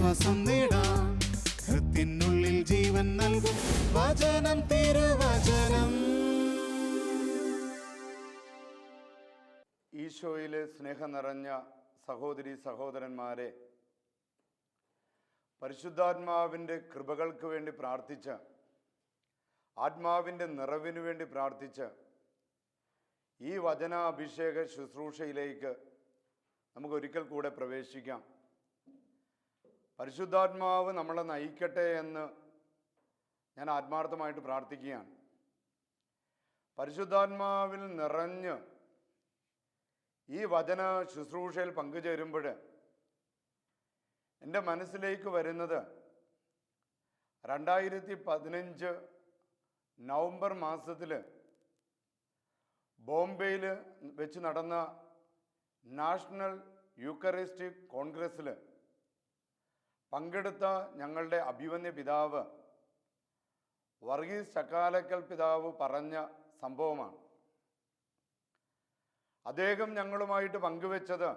ആശ്വാസം നേടാം. ഹൃത്തിനുള്ളിൽ ജീവൻ നൽകും വചനം, തിരുവചനം. ഈശോയിലെ സ്നേഹം നിറഞ്ഞ സഹോദരി സഹോദരന്മാരെ, പരിശുദ്ധാത്മാവിൻ്റെ കൃപകൾക്ക് വേണ്ടി പ്രാർത്ഥിച്ച്, ആത്മാവിൻ്റെ നിറവിനു വേണ്ടി പ്രാർത്ഥിച്ച് ഈ വചനാഭിഷേക ശുശ്രൂഷയിലേക്ക് നമുക്കൊരിക്കൽ കൂടെ പ്രവേശിക്കാം. പരിശുദ്ധാത്മാവ് നമ്മളെ നയിക്കട്ടെ എന്ന് ഞാൻ ആത്മാർത്ഥമായിട്ട് പ്രാർത്ഥിക്കുകയാണ്. പരിശുദ്ധാത്മാവിൽ നിറഞ്ഞ് ഈ വചന ശുശ്രൂഷയിൽ പങ്കുചേരുമ്പോൾ എൻ്റെ മനസ്സിലേക്ക് വരുന്നത് 2015 നവംബർ മാസത്തിൽ ബോംബെയിൽ വെച്ച് നടന്ന നാഷണൽ യൂക്കറിസ്റ്റിക് കോൺഗ്രസ്സിൽ പങ്കെടുത്ത ഞങ്ങളുടെ അഭിവന്യ പിതാവ് വർഗീസ് ചക്കാലക്കൽ പിതാവ് പറഞ്ഞ സംഭവമാണ്. അദ്ദേഹം ഞങ്ങളുമായിട്ട് പങ്കുവെച്ചത്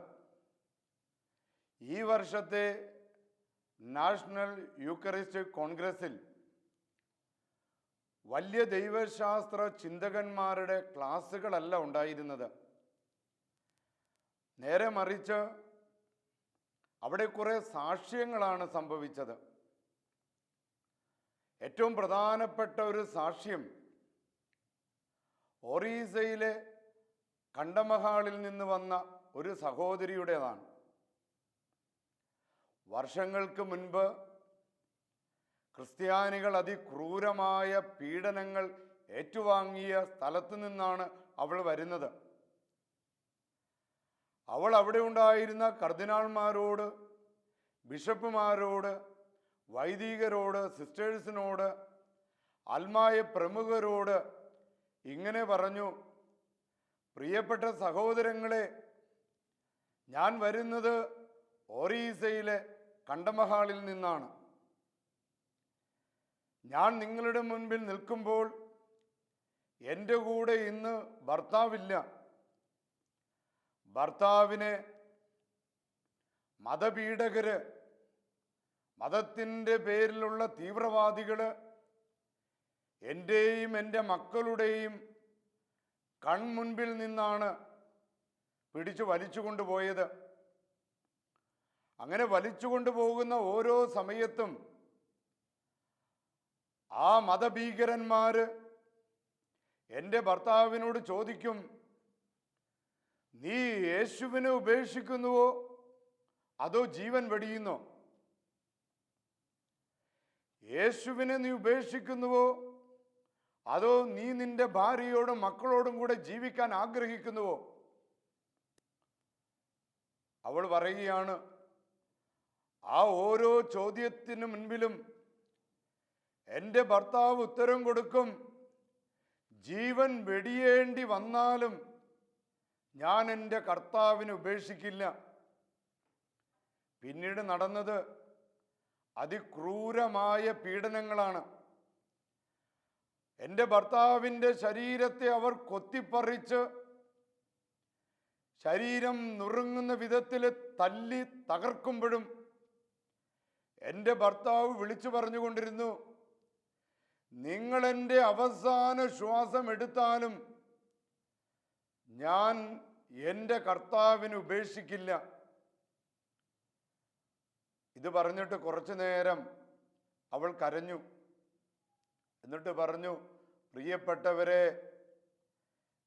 ഈ വർഷത്തെ നാഷണൽ യൂക്കറിസ്റ്റിക് കോൺഗ്രസ്സിൽ വലിയ ദൈവശാസ്ത്ര ചിന്തകന്മാരുടെ ക്ലാസ്സുകളല്ല ഉണ്ടായിരുന്നത്. നേരെ മറിച്ച് അവിടെ കുറേ സാക്ഷ്യങ്ങളാണ് സംഭവിച്ചത്. ഏറ്റവും പ്രധാനപ്പെട്ട ഒരു സാക്ഷ്യം ഒറീസയിലെ കണ്ടമഹാളിൽ നിന്ന് വന്ന ഒരു സഹോദരിയുടേതാണ്. വർഷങ്ങൾക്ക് മുൻപ് ക്രിസ്ത്യാനികൾ അതിക്രൂരമായ പീഡനങ്ങൾ ഏറ്റുവാങ്ങിയ സ്ഥലത്തു നിന്നാണ് അവൾ വരുന്നത്. അവൾ അവിടെ ഉണ്ടായിരുന്ന കർദിനാൾമാരോട്, ബിഷപ്പുമാരോട്, വൈദികരോട്, സിസ്റ്റേഴ്സിനോട്, ആത്മായ പ്രമുഖരോട് ഇങ്ങനെ പറഞ്ഞു: പ്രിയപ്പെട്ട സഹോദരങ്ങളെ, ഞാൻ വരുന്നത് ഒറീസയിലെ കണ്ടമഹാളിൽ നിന്നാണ്. ഞാൻ നിങ്ങളുടെ മുൻപിൽ നിൽക്കുമ്പോൾ എൻ്റെ കൂടെ ഇന്ന് ഭർത്താവില്ല. ഭർത്താവിനെ മതപീഡകര്, മതത്തിൻ്റെ പേരിലുള്ള തീവ്രവാദികള് എൻ്റെയും എൻ്റെ മക്കളുടെയും കൺമുൻപിൽ നിന്നാണ് പിടിച്ചു വലിച്ചു കൊണ്ടുപോയത്. അങ്ങനെ വലിച്ചു കൊണ്ടുപോകുന്ന ഓരോ സമയത്തും ആ മതഭീകരന്മാര് എൻ്റെ ഭർത്താവിനോട് ചോദിക്കും: നീ യേശുവിനെ ഉപേക്ഷിക്കുന്നുവോ അതോ ജീവൻ വെടിയുന്നോ? യേശുവിനെ നീ ഉപേക്ഷിക്കുന്നുവോ അതോ നീ നിന്റെ ഭാര്യയോടും മക്കളോടും കൂടെ ജീവിക്കാൻ ആഗ്രഹിക്കുന്നുവോ? അവൾ പറയുകയാണ്, ആ ഓരോ ചോദ്യത്തിനു മുൻപിലും എൻ്റെ ഭർത്താവ് ഉത്തരം കൊടുക്കും: ജീവൻ വെടിയേണ്ടി വന്നാലും ഞാൻ എൻ്റെ കർത്താവിനെ ഉപേക്ഷിക്കില്ല. പിന്നീട് നടന്നത് അതിക്രൂരമായ പീഡനങ്ങളാണ്. എൻ്റെ ഭർത്താവിൻ്റെ ശരീരത്തെ അവർ കൊത്തിപ്പറിച്ച് ശരീരം നുറുങ്ങുന്ന വിധത്തിൽ തല്ലി തകർക്കുമ്പോഴും എൻ്റെ ഭർത്താവ് വിളിച്ചു പറഞ്ഞുകൊണ്ടിരുന്നു: നിങ്ങൾ എൻ്റെ അവസാന ശ്വാസം എടുത്താലും ഞാൻ എൻ്റെ കർത്താവിനെ ഉപേക്ഷിക്കില്ല. ഇത് പറഞ്ഞിട്ട് കുറച്ചു നേരം അവൾ കരഞ്ഞു. എന്നിട്ട് പറഞ്ഞു: പ്രിയപ്പെട്ടവരെ,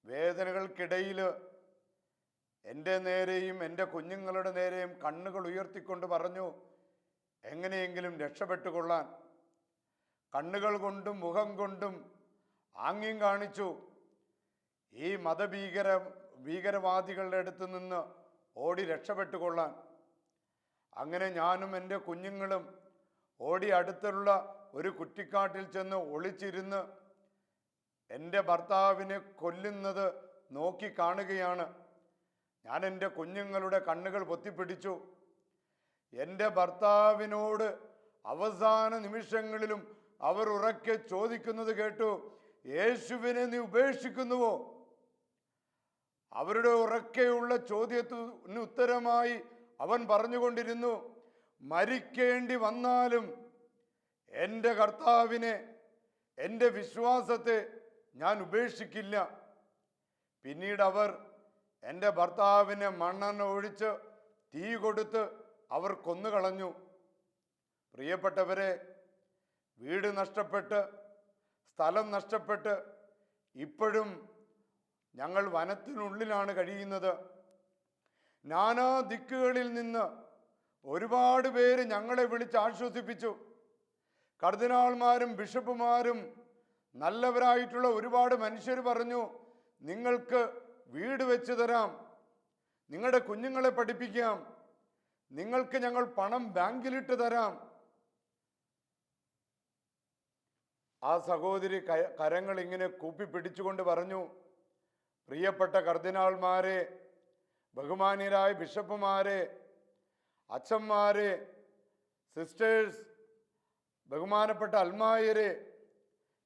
വേദനകൾക്കിടയിൽ എൻ്റെ നേരെയും എൻ്റെ കുഞ്ഞുങ്ങളുടെ നേരെയും കണ്ണുകൾ ഉയർത്തിക്കൊണ്ട് പറഞ്ഞു, എങ്ങനെയെങ്കിലും രക്ഷപ്പെട്ടുകൊള്ളാൻ. കണ്ണുകൾ കൊണ്ടും മുഖം കൊണ്ടും ആംഗ്യം കാണിച്ചു ഈ ഭീകരവാദികളുടെ അടുത്ത് നിന്ന് ഓടി രക്ഷപ്പെട്ടുകൊള്ളാൻ. അങ്ങനെ ഞാനും എൻ്റെ കുഞ്ഞുങ്ങളും ഓടി അടുത്തുള്ള ഒരു കുറ്റിക്കാട്ടിൽ ചെന്ന് ഒളിച്ചിരുന്ന് എൻ്റെ ഭർത്താവിനെ കൊല്ലുന്നത് നോക്കി കാണുകയാണ്. ഞാൻ എൻ്റെ കുഞ്ഞുങ്ങളുടെ കണ്ണുകൾ പൊത്തിപ്പിടിച്ചു. എൻ്റെ ഭർത്താവിനോട് അവസാന നിമിഷങ്ങളിലും അവർ ഉറക്കെ ചോദിക്കുന്നത് കേട്ടു: യേശുവിനെ നീ ഉപേക്ഷിക്കുന്നുവോ? അവരുടെ ഉറക്കെയുള്ള ചോദ്യത്തിന് ഉത്തരമായി അവൻ പറഞ്ഞുകൊണ്ടിരുന്നു: മരിക്കേണ്ടി വന്നാലും എൻ്റെ കർത്താവിനെ, എൻ്റെ വിശ്വാസത്തെ ഞാൻ ഉപേക്ഷിക്കില്ല. പിന്നീട് അവർ എൻ്റെ ഭർത്താവിനെ മണ്ണെണ്ണ ഒഴിച്ച് തീ കൊടുത്ത് അവർ കൊന്നുകളഞ്ഞു. പ്രിയപ്പെട്ടവരെ, വീട് നഷ്ടപ്പെട്ട്, സ്ഥലം നഷ്ടപ്പെട്ട് ഇപ്പോഴും ഞങ്ങൾ വനത്തിനുള്ളിലാണ് കഴിയുന്നത്. നാനാ ദിക്കുകളിൽ നിന്ന് ഒരുപാട് പേര് ഞങ്ങളെ വിളിച്ച് ആശ്വസിപ്പിച്ചു. കർദിനാൾമാരും ബിഷപ്പുമാരും നല്ലവരായിട്ടുള്ള ഒരുപാട് മനുഷ്യർ പറഞ്ഞു, നിങ്ങൾക്ക് വീട് വെച്ച് തരാം, നിങ്ങളുടെ കുഞ്ഞുങ്ങളെ പഠിപ്പിക്കാം, നിങ്ങൾക്ക് ഞങ്ങൾ പണം ബാങ്കിലിട്ട് തരാം. ആ സഹോദരി കരങ്ങൾ ഇങ്ങനെ കൂപ്പി പിടിച്ചുകൊണ്ട് പറഞ്ഞു, പ്രിയപ്പെട്ട കർദിനാൾമാരെ, ബഹുമാന്യരായ ബിഷപ്പുമാരെ, അച്ഛന്മാരെ, സിസ്റ്റേഴ്സ്, ബഹുമാനപ്പെട്ട അൽമായരെ,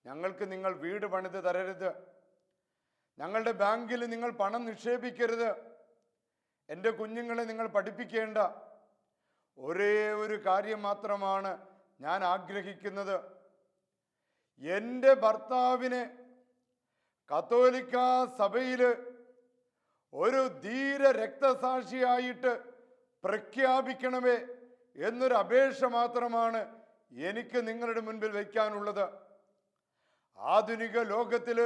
ഞങ്ങൾക്ക് നിങ്ങൾ വീട് പണിത് തരരുത്, ഞങ്ങളുടെ ബാങ്കിൽ നിങ്ങൾ പണം നിക്ഷേപിക്കരുത്, എൻ്റെ കുഞ്ഞുങ്ങളെ നിങ്ങൾ പഠിപ്പിക്കേണ്ട. ഒരേ ഒരു കാര്യം മാത്രമാണ് ഞാൻ ആഗ്രഹിക്കുന്നത്, എൻ്റെ ഭർത്താവിനെ കത്തോലിക്ക സഭയിൽ ഒരു ധീര രക്തസാക്ഷിയായിട്ട് പ്രഖ്യാപിക്കണമേ എന്നൊരു അപേക്ഷ മാത്രമാണ് എനിക്ക് നിങ്ങളുടെ മുൻപിൽ വയ്ക്കാനുള്ളത്. ആധുനിക ലോകത്തിൽ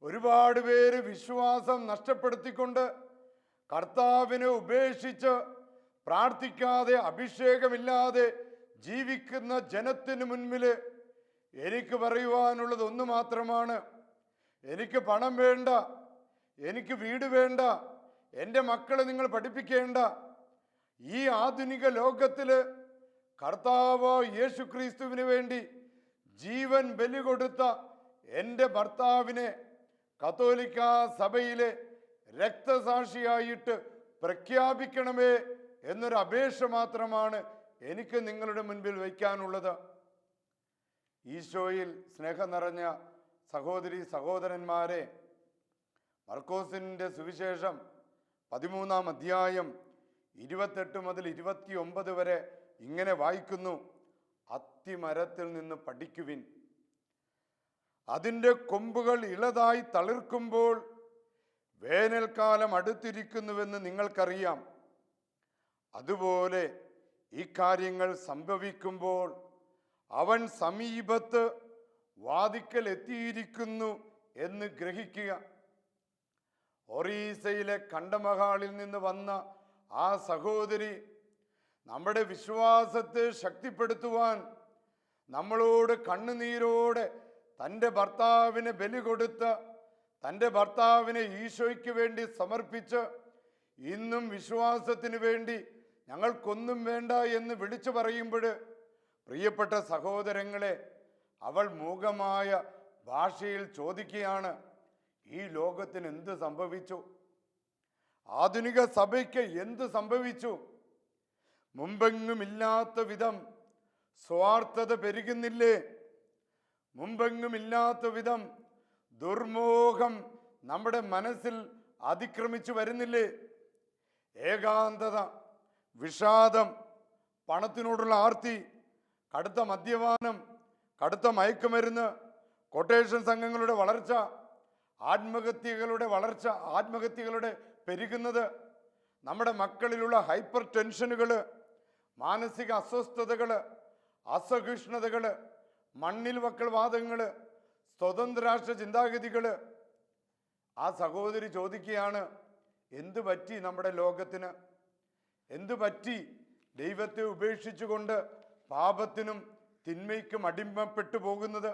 ഒരുപാട് പേര് വിശ്വാസം നഷ്ടപ്പെടുത്തിക്കൊണ്ട് കർത്താവിനെ ഉപേക്ഷിച്ച് പ്രാർത്ഥിക്കാതെ അഭിഷേകമില്ലാതെ ജീവിക്കുന്ന ജനത്തിന് മുൻപിൽ എനിക്ക് പറയുവാനുള്ളത് ഒന്ന് മാത്രമാണ്, എനിക്ക് പണം വേണ്ട, എനിക്ക് വീട് വേണ്ട, എൻ്റെ മക്കളെ നിങ്ങൾ പഠിപ്പിക്കേണ്ട. ഈ ആധുനിക ലോകത്തിൽ കർത്താവ് യേശുക്രിസ്തുവിന് വേണ്ടി ജീവൻ ബലി കൊടുത്ത എൻ്റെ ഭർത്താവിനെ കത്തോലിക്ക സഭയിലെ രക്തസാക്ഷിയായിട്ട് പ്രഖ്യാപിക്കണമേ എന്നൊരു അപേക്ഷ മാത്രമാണ് എനിക്ക് നിങ്ങളുടെ മുൻപിൽ വയ്ക്കാനുള്ളത്. ഈശോയിൽ സ്നേഹം നിറഞ്ഞ സഹോദരി സഹോദരന്മാരെ, മർക്കോസിൻ്റെ സുവിശേഷം 13-ാം അധ്യായം 28 മുതൽ 29 വരെ ഇങ്ങനെ വായിക്കുന്നു: അത്തിമരത്തിൽ നിന്ന് പഠിക്കുവിൻ, അതിൻ്റെ കൊമ്പുകൾ ഇളതായി തളിർക്കുമ്പോൾ വേനൽക്കാലം അടുത്തിരിക്കുന്നുവെന്ന് നിങ്ങൾക്കറിയാം. അതുപോലെ ഈ കാര്യങ്ങൾ സംഭവിക്കുമ്പോൾ അവൻ സമീപത്ത് വാതിക്കൽ എത്തിയിരിക്കുന്നു എന്ന് ഗ്രഹിക്കുക. ഒറീസയിലെ കണ്ടമഹാളിൽ നിന്ന് വന്ന ആ സഹോദരി നമ്മുടെ വിശ്വാസത്തെ ശക്തിപ്പെടുത്തുവാൻ നമ്മളോട് കണ്ണുനീരോടെ തൻ്റെ ഭർത്താവിനെ ബലി കൊടുത്ത്, തൻ്റെ ഭർത്താവിനെ ഈശോയ്ക്ക് വേണ്ടി സമർപ്പിച്ച്, ഇന്നും വിശ്വാസത്തിന് വേണ്ടി ഞങ്ങൾക്കൊന്നും വേണ്ട എന്ന് വിളിച്ചു പറയുമ്പോൾ, പ്രിയപ്പെട്ട സഹോദരങ്ങളെ, അവൾ മൂകമായ ഭാഷയിൽ ചോദിക്കുകയാണ്, ഈ ലോകത്തിന് എന്ത് സംഭവിച്ചു? ആധുനിക സഭയ്ക്ക് എന്ത് സംഭവിച്ചു? മുമ്പെങ്ങുമില്ലാത്ത വിധം സ്വാർത്ഥത പെരുകുന്നില്ലേ? മുമ്പെങ്ങുമില്ലാത്ത വിധം ദുർമോഹം നമ്മുടെ മനസ്സിൽ അതിക്രമിച്ചു വരുന്നില്ലേ? ഏകാന്തത, വിഷാദം, പണത്തിനോടുള്ള ആർത്തി, കടുത്ത മദ്യപാനം, കടുത്ത മയക്കുമരുന്ന്, കൊട്ടേഷൻ സംഘങ്ങളുടെ വളർച്ച, ആത്മഹത്യകളുടെ പെരുകുന്നത്, നമ്മുടെ മക്കളിലുള്ള ഹൈപ്പർ ടെൻഷനുകൾ, മാനസിക അസ്വസ്ഥതകൾ, അസഹിഷ്ണുതകൾ, മണ്ണിൽ വക്കൽ വാദങ്ങൾ, സ്വതന്ത്രരാഷ്ട്ര ചിന്താഗതികൾ. ആ സഹോദരി ചോദിക്കുകയാണ്, എന്തു പറ്റി നമ്മുടെ ലോകത്തിന്? എന്തു പറ്റി ദൈവത്തെ ഉപേക്ഷിച്ചുകൊണ്ട് പാപത്തിനും തിന്മയ്ക്കും അടിമപ്പെട്ടു പോകുന്നത്?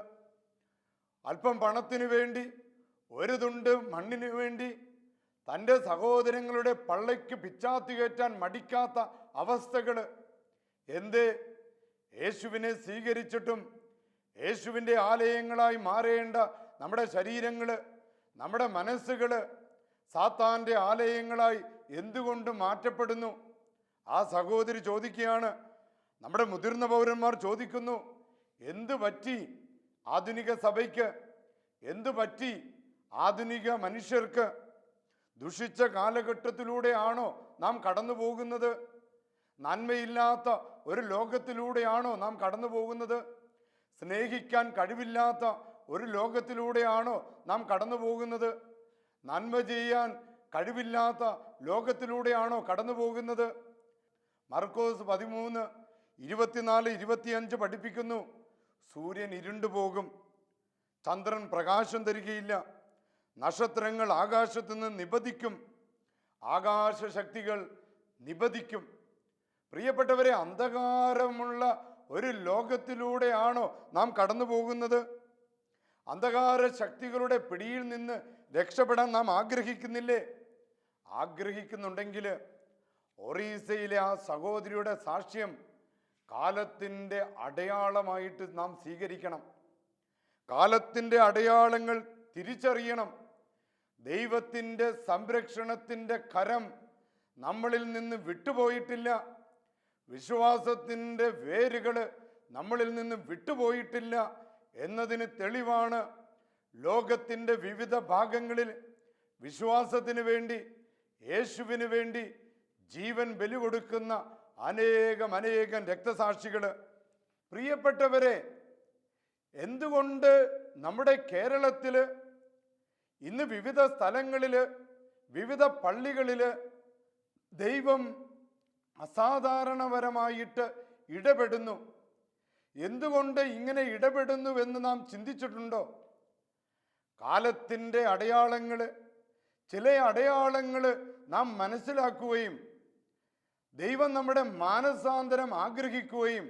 അല്പം പണത്തിനു വേണ്ടി, ഒരു തുണ്ട് മണ്ണിനു വേണ്ടി തൻ്റെ സഹോദരങ്ങളുടെ പള്ളയ്ക്ക് പിച്ചാത്തി കയറ്റാൻ മടിക്കാത്ത അവസ്ഥകൾ. എന്തേ? യേശുവിനെ സ്വീകരിച്ചിട്ടും യേശുവിൻ്റെ ആലയങ്ങളായി മാറേണ്ട നമ്മുടെ ശരീരങ്ങൾ, നമ്മുടെ മനസ്സുകൾ സാത്താൻ്റെ ആലയങ്ങളായി എന്തുകൊണ്ട് മാറ്റപ്പെടുന്നു? ആ സഹോദരി ചോദിക്കുകയാണ്. നമ്മുടെ മുതിർന്ന പൗരന്മാർ ചോദിക്കുന്നു, എന്തു പറ്റി ആധുനിക സഭയ്ക്ക്? എന്തു പറ്റി ആധുനിക മനുഷ്യർക്ക്? ദുഷിച്ച കാലഘട്ടത്തിലൂടെയാണോ നാം കടന്നു പോകുന്നത്? നന്മയില്ലാത്ത ഒരു ലോകത്തിലൂടെയാണോ നാം കടന്നു പോകുന്നത്? സ്നേഹിക്കാൻ കഴിവില്ലാത്ത ഒരു ലോകത്തിലൂടെയാണോ നാം കടന്നു പോകുന്നത്? നന്മ ചെയ്യാൻ കഴിവില്ലാത്ത ലോകത്തിലൂടെയാണോ കടന്നു പോകുന്നത്? മർക്കോസ് 13:24-25 പഠിപ്പിക്കുന്നു, സൂര്യൻ ഇരുണ്ടുപോകും, ചന്ദ്രൻ പ്രകാശം തരികയില്ല, നക്ഷത്രങ്ങൾ ആകാശത്തു നിന്ന് നിപതിക്കും, ആകാശശക്തികൾ നിപതിക്കും. പ്രിയപ്പെട്ടവരെ, അന്ധകാരമുള്ള ഒരു ലോകത്തിലൂടെയാണോ നാം കടന്നു പോകുന്നത്? അന്ധകാര ശക്തികളുടെ പിടിയിൽ നിന്ന് രക്ഷപ്പെടാൻ നാം ആഗ്രഹിക്കുന്നില്ലേ? ആഗ്രഹിക്കുന്നുണ്ടെങ്കിൽ ഒറീസയിലെ ആ സഹോദരിയുടെ സാക്ഷ്യം കാലത്തിൻ്റെ അടയാളമായിട്ട് നാം സ്വീകരിക്കണം. കാലത്തിൻ്റെ അടയാളങ്ങൾ തിരിച്ചറിയണം. ദൈവത്തിൻ്റെ സംരക്ഷണത്തിൻ്റെ കരം നമ്മളിൽ നിന്ന് വിട്ടുപോയിട്ടില്ല. വിശ്വാസത്തിൻ്റെ വേരുകൾ നമ്മളിൽ നിന്ന് വിട്ടുപോയിട്ടില്ല എന്നതിന് തെളിവാണ് ലോകത്തിൻ്റെ വിവിധ ഭാഗങ്ങളിൽ വിശ്വാസത്തിന് വേണ്ടി, യേശുവിന് വേണ്ടി ജീവൻ ബലി കൊടുക്കുന്ന അനേകം രക്തസാക്ഷികൾ. പ്രിയപ്പെട്ടവരെ, എന്തുകൊണ്ട് നമ്മുടെ കേരളത്തിൽ ഇന്ന് വിവിധ സ്ഥലങ്ങളിൽ, വിവിധ പള്ളികളിൽ ദൈവം അസാധാരണപരമായിട്ട് ഇടപെടുന്നു? എന്തുകൊണ്ട് ഇങ്ങനെ ഇടപെടുന്നുവെന്ന് നാം ചിന്തിച്ചിട്ടുണ്ടോ? കാലത്തിൻ്റെ അടയാളങ്ങൾ, ചില അടയാളങ്ങൾ നാം മനസ്സിലാക്കുകയും ദൈവം നമ്മുടെ മാനസാന്തരം ആഗ്രഹിക്കുകയും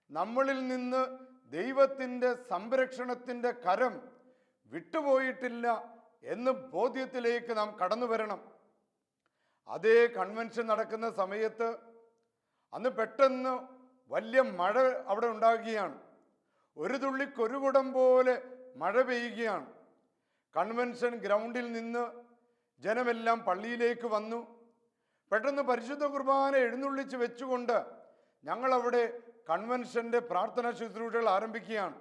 നമ്മളിൽ നിന്ന് ദൈവത്തിൻ്റെ സംരക്ഷണത്തിൻ്റെ കരം വിട്ടുപോയിട്ടില്ല എന്ന് ബോധ്യത്തിലേക്ക് നാം കടന്നു വരണം. അതേ കൺവെൻഷൻ നടക്കുന്ന സമയത്ത് അന്ന് പെട്ടെന്ന് വലിയ മഴ അവിടെ ഉണ്ടാകുകയാണ്. ഒരു തുള്ളി കൊരുകുടം പോലെ മഴ പെയ്യുകയാണ്. കൺവെൻഷൻ ഗ്രൗണ്ടിൽ നിന്ന് ജനമെല്ലാം പള്ളിയിലേക്ക് വന്നു. പെട്ടെന്ന് പരിശുദ്ധ കുർബാന എഴുന്നള്ളിച്ച് വെച്ചുകൊണ്ട് ഞങ്ങളവിടെ കൺവെൻഷൻ്റെ പ്രാർത്ഥനാ ശുശ്രൂഷകൾ ആരംഭിക്കുകയാണ്.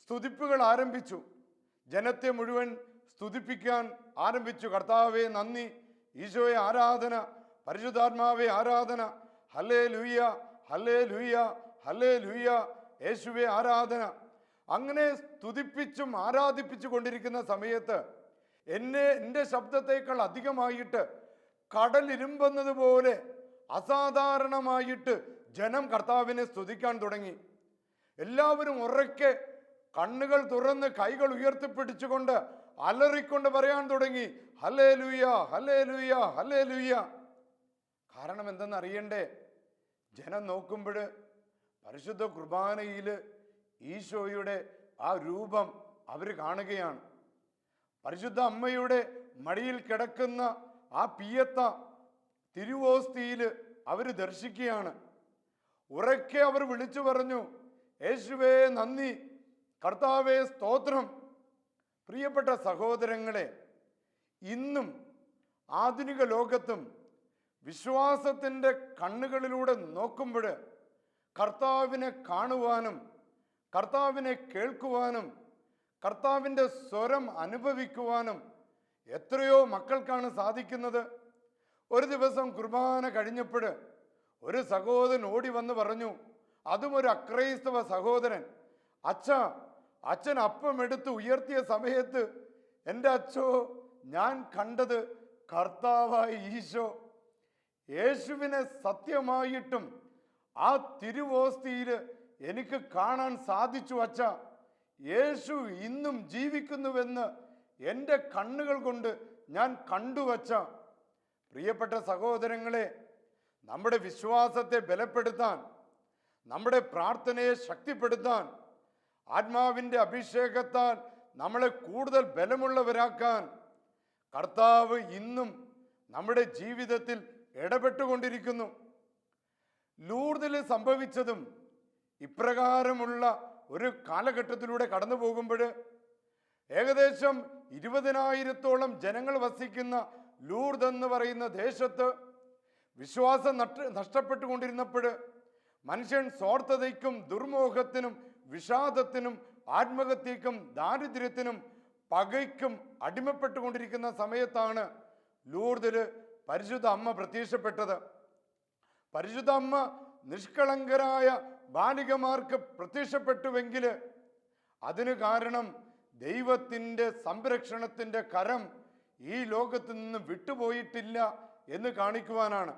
സ്തുതിപ്പുകൾ ആരംഭിച്ചു. ജനത്തെ മുഴുവൻ സ്തുതിപ്പിക്കാൻ ആരംഭിച്ചു. കർത്താവേ നന്ദി, ഈശോയെ ആരാധന, പരിശുദ്ധാത്മാവെ ആരാധന, ഹല്ലേ ലൂയ, ഹല്ലേ ലൂയ, ഹല്ലേ ലൂയ, യേശുവെ ആരാധന. അങ്ങനെ സ്തുതിപ്പിച്ചും ആരാധിപ്പിച്ചു കൊണ്ടിരിക്കുന്ന സമയത്ത് എൻ്റെ ശബ്ദത്തേക്കാൾ അധികമായിട്ട് കടലിരുമ്പുന്നത് പോലെ അസാധാരണമായിട്ട് ജനം കർത്താവിനെ സ്തുതിക്കാൻ തുടങ്ങി. എല്ലാവരും ഉറക്കെ കണ്ണുകൾ തുറന്ന് കൈകൾ ഉയർത്തിപ്പിടിച്ചുകൊണ്ട് അലറിക്കൊണ്ട് പറയാൻ തുടങ്ങി, ഹല്ലേ ലൂയ, ഹല്ലേ ലൂയ, ഹല്ലേ ലൂയ. കാരണം എന്തെന്നറിയണ്ടേ? ജനം നോക്കുമ്പോൾ പരിശുദ്ധ കുർബാനയിൽ ഈശോയുടെ ആ രൂപം അവർ കാണുകയാണ്. പരിശുദ്ധ അമ്മയുടെ മടിയിൽ കിടക്കുന്ന ആ പിയത്ത തിരുവോസ്തിയിൽ അവർ ദർശിക്കുകയാണ്. ഉറക്കെ അവർ വിളിച്ചു പറഞ്ഞു, യേശുവേ നന്ദി, കർത്താവേ സ്തോത്രം. പ്രിയപ്പെട്ട സഹോദരങ്ങളെ, ഇന്നും ആധുനിക ലോകത്തും വിശ്വാസത്തിൻ്റെ കണ്ണുകളിലൂടെ നോക്കുമ്പോൾ കർത്താവിനെ കാണുവാനും കർത്താവിനെ കേൾക്കുവാനും കർത്താവിൻ്റെ സ്വരം അനുഭവിക്കുവാനും എത്രയോ മക്കൾക്കാണ് സാധിക്കുന്നത്. ഒരു ദിവസം കുർബാന കഴിഞ്ഞപ്പോൾ ഒരു സഹോദരൻ ഓടി വന്ന് പറഞ്ഞു, അതും ഒരു അക്രൈസ്തവ സഹോദരൻ, അച്ഛൻ അപ്പം എടുത്ത് ഉയർത്തിയ സമയത്ത് എൻ്റെ അച്ഛോ ഞാൻ കണ്ടത് കർത്താവായ ഈശോ. യേശുവിനെ സത്യമായിട്ടും ആ തിരുവോസ്തിയിൽ എനിക്ക് കാണാൻ സാധിച്ചു അച്ഛ. യേശു ഇന്നും ജീവിക്കുന്നുവെന്ന് എൻ്റെ കണ്ണുകൾ കൊണ്ട് ഞാൻ കണ്ടു വച്ച. പ്രിയപ്പെട്ട സഹോദരങ്ങളെ, നമ്മുടെ വിശ്വാസത്തെ ബലപ്പെടുത്താൻ, നമ്മുടെ പ്രാർത്ഥനയെ ശക്തിപ്പെടുത്താൻ, ആത്മാവിൻ്റെ അഭിഷേകത്താൽ നമ്മളെ കൂടുതൽ ബലമുള്ളവരാക്കാൻ കർത്താവ് ഇന്നും നമ്മുടെ ജീവിതത്തിൽ ഇടപെട്ടുകൊണ്ടിരിക്കുന്നു. ലൂർദിൽ സംഭവിച്ചതും ഇപ്രകാരമുള്ള ഒരു കാലഘട്ടത്തിലൂടെ കടന്നു പോകുമ്പോൾ ഏകദേശം 20,000-ഓളം ജനങ്ങൾ വസിക്കുന്ന ലൂർദ് എന്ന് പറയുന്ന ദേശത്ത് വിശ്വാസം നഷ്ടപ്പെട്ടുകൊണ്ടിരുന്നപ്പോൾ മനുഷ്യൻ സ്വാർത്ഥതയ്ക്കും ദുർമോഹത്തിനും വിഷാദത്തിനും ആത്മഹത്യക്കും ദാരിദ്ര്യത്തിനും പകയ്ക്കും അടിമപ്പെട്ടുകൊണ്ടിരിക്കുന്ന സമയത്താണ് ലൂർദിൽ പരിശുദ്ധ അമ്മ പ്രത്യക്ഷപ്പെട്ടത്. പരിശുദ്ധ അമ്മ നിഷ്കളങ്കരായ ബാലികമാർക്ക് പ്രത്യക്ഷപ്പെട്ടുവെങ്കിൽ അതിന് കാരണം ദൈവത്തിൻ്റെ സംരക്ഷണത്തിൻ്റെ കരം ഈ ലോകത്ത് നിന്ന് വിട്ടുപോയിട്ടില്ല എന്ന് കാണിക്കുവാനാണ്.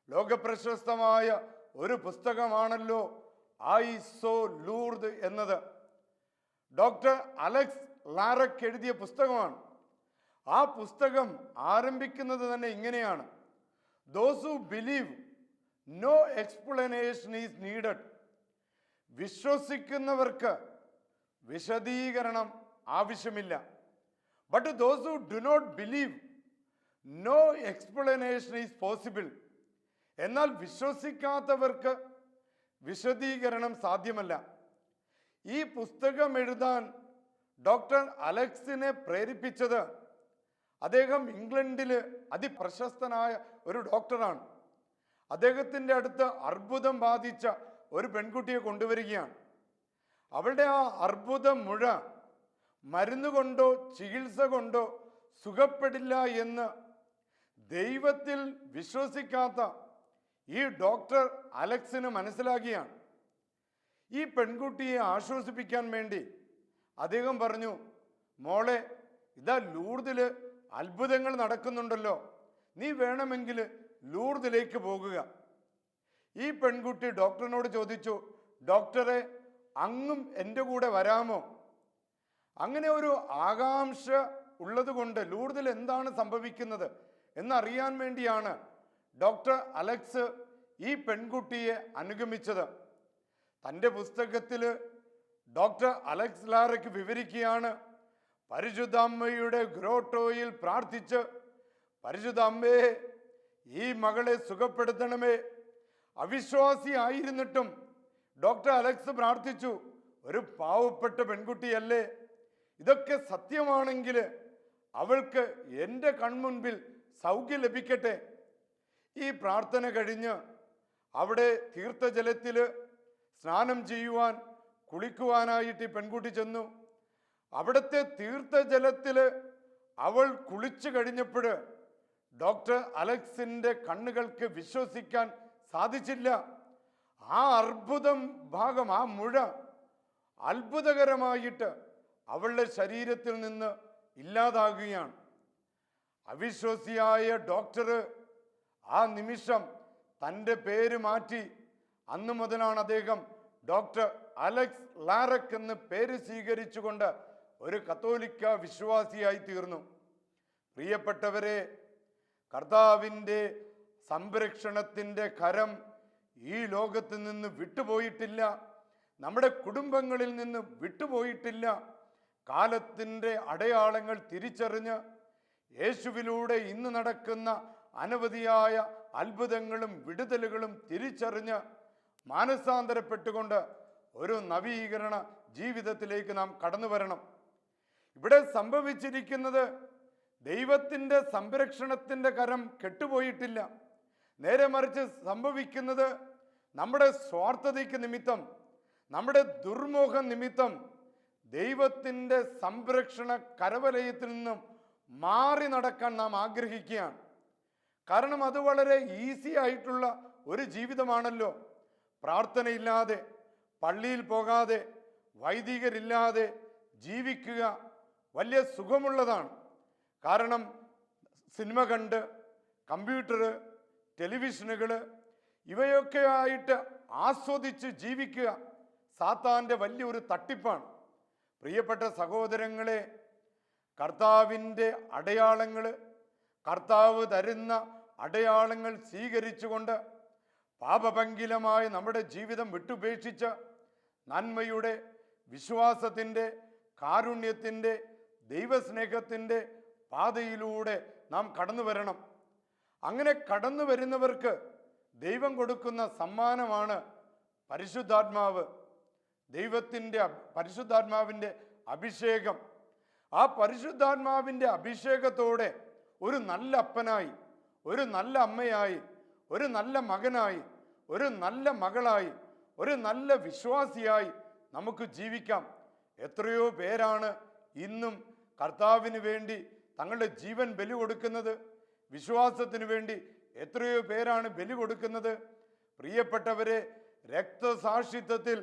ലോകപ്രശസ്തമായ ഒരു പുസ്തകമാണല്ലോ ഐ സോ ലൂർദ് എന്നത്. ഡോക്ടർ അലക്സ് ലാറക് എഴുതിയ പുസ്തകമാണ്. ആ പുസ്തകം ആരംഭിക്കുന്നത് തന്നെ ഇങ്ങനെയാണ്: those who believe no explanation is needed. വിശ്വസിക്കുന്നവർക്ക് വിശദീകരണം ആവശ്യമില്ല. But those who do not believe no explanation is possible. എന്നാൽ വിശ്വസിക്കാത്തവർക്ക് വിശദീകരണം സാധ്യമല്ല. ഈ പുസ്തകം എഴുതാൻ ഡോക്ടർ അലക്സിനെ പ്രേരിപ്പിച്ചത് അദ്ദേഹം ഇംഗ്ലണ്ടിൽ അതിപ്രശസ്തനായ ഒരു ഡോക്ടറാണ്. അദ്ദേഹത്തിൻ്റെ അടുത്ത് അർബുദം ബാധിച്ച ഒരു പെൺകുട്ടിയെ കൊണ്ടുവരികയാണ്. അവളുടെ ആ അർബുദ മുഴ മരുന്ന് കൊണ്ടോ ചികിത്സ കൊണ്ടോ സുഖപ്പെടില്ല എന്ന് ദൈവത്തിൽ വിശ്വസിക്കാത്ത ഈ ഡോക്ടർ അലക്സിന് മനസ്സിലാക്കിയാണ്. ഈ പെൺകുട്ടിയെ ആശ്വസിപ്പിക്കാൻ വേണ്ടി അദ്ദേഹം പറഞ്ഞു, മോളെ, ഇതാ ലൂർദിൽ അത്ഭുതങ്ങൾ നടക്കുന്നുണ്ടല്ലോ, നീ വേണമെങ്കിൽ ലൂർദിലേക്ക് പോകുക. ഈ പെൺകുട്ടി ഡോക്ടറിനോട് ചോദിച്ചു, ഡോക്ടറെ, അങ്ങും എൻ്റെ കൂടെ വരാമോ? അങ്ങനെ ഒരു ആകാംക്ഷ ഉള്ളത് കൊണ്ട് ലൂർദിൽ എന്താണ് സംഭവിക്കുന്നത് എന്നറിയാൻ വേണ്ടിയാണ് ഡോക്ടർ അലക്സ് ഈ പെൺകുട്ടിയെ അനുഗമിച്ചത്. തൻ്റെ പുസ്തകത്തിൽ ഡോക്ടർ അലക്സ് ലാറക് വിവരിക്കുകയാണ്, പരിശുദ്ധ അമ്മയുടെ ഗ്രോട്ടോയിൽ പ്രാർത്ഥിച്ച്, പരിശുദ്ധ അമ്മയെ, ഈ മകളെ സുഖപ്പെടുത്തണമേ. അവിശ്വാസി ആയിരുന്നിട്ടും ഡോക്ടർ അലക്സ് പ്രാർത്ഥിച്ചു, ഒരു പാവപ്പെട്ട പെൺകുട്ടിയല്ലേ, ഇതൊക്കെ സത്യമാണെങ്കിൽ അവൾക്ക് എൻ്റെ കൺമുൻപിൽ സൗഖ്യം ലഭിക്കട്ടെ. ഈ പ്രാർത്ഥന കഴിഞ്ഞ് അവിടെ തീർത്ഥജലത്തിൽ സ്നാനം ചെയ്യുവാൻ, കുളിക്കുവാനായിട്ട് ഈ പെൺകുട്ടി ചെന്നു. അവിടുത്തെ തീർത്ഥജലത്തിൽ അവൾ കുളിച്ചു കഴിഞ്ഞപ്പോൾ ഡോക്ടർ അലക്സിൻ്റെ കണ്ണുകൾക്ക് വിശ്വസിക്കാൻ സാധിച്ചില്ല. ആ അർബുദം ഭാഗം, ആ മുഴ അത്ഭുതകരമായിട്ട് അവളുടെ ശരീരത്തിൽ നിന്ന് ഇല്ലാതാകുകയാണ്. അവിശ്വസിയായ ഡോക്ടർ ആ നിമിഷം തൻ്റെ പേര് മാറ്റി. അന്നു മുതലാണ് അദ്ദേഹം ഡോക്ടർ അലക്സ് ലാറക് എന്ന് പേര് സ്വീകരിച്ചുകൊണ്ട് ഒരു കത്തോലിക്ക വിശ്വാസിയായി തീർന്നു. പ്രിയപ്പെട്ടവരെ, കർത്താവിൻ്റെ സംരക്ഷണത്തിൻ്റെ കരം ഈ ലോകത്ത് നിന്ന് വിട്ടുപോയിട്ടില്ല, നമ്മുടെ കുടുംബങ്ങളിൽ നിന്ന് വിട്ടുപോയിട്ടില്ല. കാലത്തിൻ്റെ അടയാളങ്ങൾ തിരിച്ചറിഞ്ഞ് യേശുവിലൂടെ ഇന്ന് നടക്കുന്ന അനവധിയായ അത്ഭുതങ്ങളും വിടുതലുകളും തിരിച്ചറിഞ്ഞ് മാനസാന്തരപ്പെട്ടുകൊണ്ട് ഒരു നവീകരണ ജീവിതത്തിലേക്ക് നാം കടന്നു വരണം. ഇവിടെ സംഭവിച്ചിരിക്കുന്നത് ദൈവത്തിൻ്റെ സംരക്ഷണത്തിൻ്റെ കരം കെട്ടുപോയിട്ടില്ല. നേരെ മറിച്ച് സംഭവിക്കുന്നത് നമ്മുടെ സ്വാർത്ഥതയ്ക്ക് നിമിത്തം, നമ്മുടെ ദുർമോഹ നിമിത്തം ദൈവത്തിൻ്റെ സംരക്ഷണ കരവലയത്തിൽ നിന്നും മാറി നടക്കാൻ നാം ആഗ്രഹിക്കുകയാണ്. കാരണം അത് വളരെ ഈസി ആയിട്ടുള്ള ഒരു ജീവിതമാണല്ലോ. പ്രാർത്ഥനയില്ലാതെ, പള്ളിയിൽ പോകാതെ, വൈദികരില്ലാതെ ജീവിക്കുക വലിയ സുഖമുള്ളതാണ്. കാരണം സിനിമ കണ്ട്, കമ്പ്യൂട്ടർ, ടെലിവിഷനുകൾ, ഇവയൊക്കെ ആയിട്ട് ആസ്വദിച്ച് ജീവിക്കുക സാത്താൻ്റെ വലിയൊരു തട്ടിപ്പാണ്. പ്രിയപ്പെട്ട സഹോദരങ്ങളെ, കർത്താവിൻ്റെ അടയാളങ്ങൾ, കർത്താവ് തരുന്ന അടയാളങ്ങൾ സ്വീകരിച്ചുകൊണ്ട് പാപഭംഗിലമായ നമ്മുടെ ജീവിതം വിട്ടുപേക്ഷിച്ച് നന്മയുടെ, വിശ്വാസത്തിൻ്റെ, കാരുണ്യത്തിൻ്റെ, ദൈവസ്നേഹത്തിൻ്റെ പാതയിലൂടെ നാം കടന്നു വരണം. അങ്ങനെ കടന്നു വരുന്നവർക്ക് ദൈവം കൊടുക്കുന്ന സമ്മാനമാണ് പരിശുദ്ധാത്മാവ്, പരിശുദ്ധാത്മാവിൻ്റെ അഭിഷേകം. ആ പരിശുദ്ധാത്മാവിൻ്റെ അഭിഷേകത്തോടെ ഒരു നല്ല അപ്പനായി, ഒരു നല്ല അമ്മയായി, ഒരു നല്ല മകനായി, ഒരു നല്ല മകളായി, ഒരു നല്ല വിശ്വാസിയായി നമുക്ക് ജീവിക്കാം. എത്രയോ പേരാണ് ഇന്നും കർത്താവിന് വേണ്ടി തങ്ങളുടെ ജീവൻ ബലി കൊടുക്കുന്നത്. വിശ്വാസത്തിന് വേണ്ടി എത്രയോ പേരാണ് ബലി കൊടുക്കുന്നത്. പ്രിയപ്പെട്ടവരെ, രക്തസാക്ഷിത്വത്തിൽ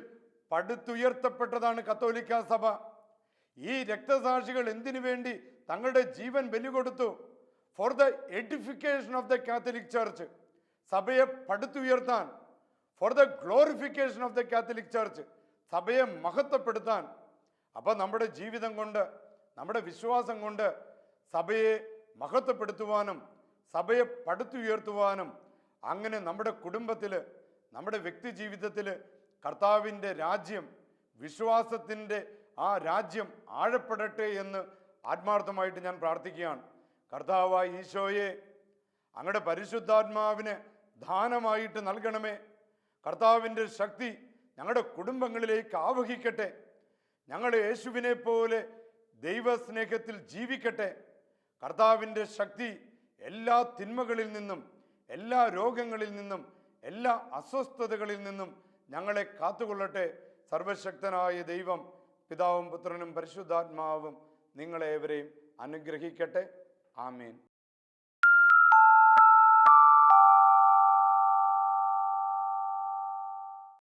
പടുത്തുയർത്തപ്പെട്ടതാണ് കത്തോലിക്ക സഭ. ഈ രക്തസാക്ഷികൾ എന്തിനു വേണ്ടി തങ്ങളുടെ ജീവൻ ബലി കൊടുത്തു? For the edification of the Catholic church, സഭയെ പടുത്തുയർത്താൻ. For the glorification of the Catholic church, സഭയെ മഹത്വപ്പെടുത്താൻ. അപ്പൊ നമ്മുടെ ജീവിതം കൊണ്ട്, നമ്മുടെ വിശ്വാസം കൊണ്ട് സഭയെ മഹത്വപ്പെടുത്തുവാനും സഭയെ പടുത്തുയർത്തുവാനും, അങ്ങനെ നമ്മുടെ കുടുംബത്തിൽ, നമ്മുടെ വ്യക്തി ജീവിതത്തിൽ കർത്താവിൻ്റെ രാജ്യം, വിശ്വാസത്തിൻ്റെ ആ രാജ്യം ആഴപ്പെടട്ടെ എന്ന് ആത്മാർത്ഥമായിട്ട് ഞാൻ പ്രാർത്ഥിക്കുകയാണ്. കർത്താവായ ഈശോയെ, അങ്ങയുടെ പരിശുദ്ധാത്മാവിനെ ദാനമായിട്ട് നൽകണമേ. കർത്താവിൻ്റെ ശക്തി ഞങ്ങളുടെ കുടുംബങ്ങളിലേക്ക് ആവഹിക്കട്ടെ. ഞങ്ങൾ യേശുവിനെ പോലെ ദൈവസ്നേഹത്തിൽ ജീവിക്കട്ടെ. കർത്താവിൻ്റെ ശക്തി എല്ലാ തിന്മകളിൽ നിന്നും, എല്ലാ രോഗങ്ങളിൽ നിന്നും, എല്ലാ അസ്വസ്ഥതകളിൽ നിന്നും ഞങ്ങളെ കാത്തുകൊള്ളട്ടെ. സർവശക്തനായ ദൈവം, പിതാവും പുത്രനും പരിശുദ്ധാത്മാവും നിങ്ങളേവരെയും അനുഗ്രഹിക്കട്ടെ. ആമേൻ.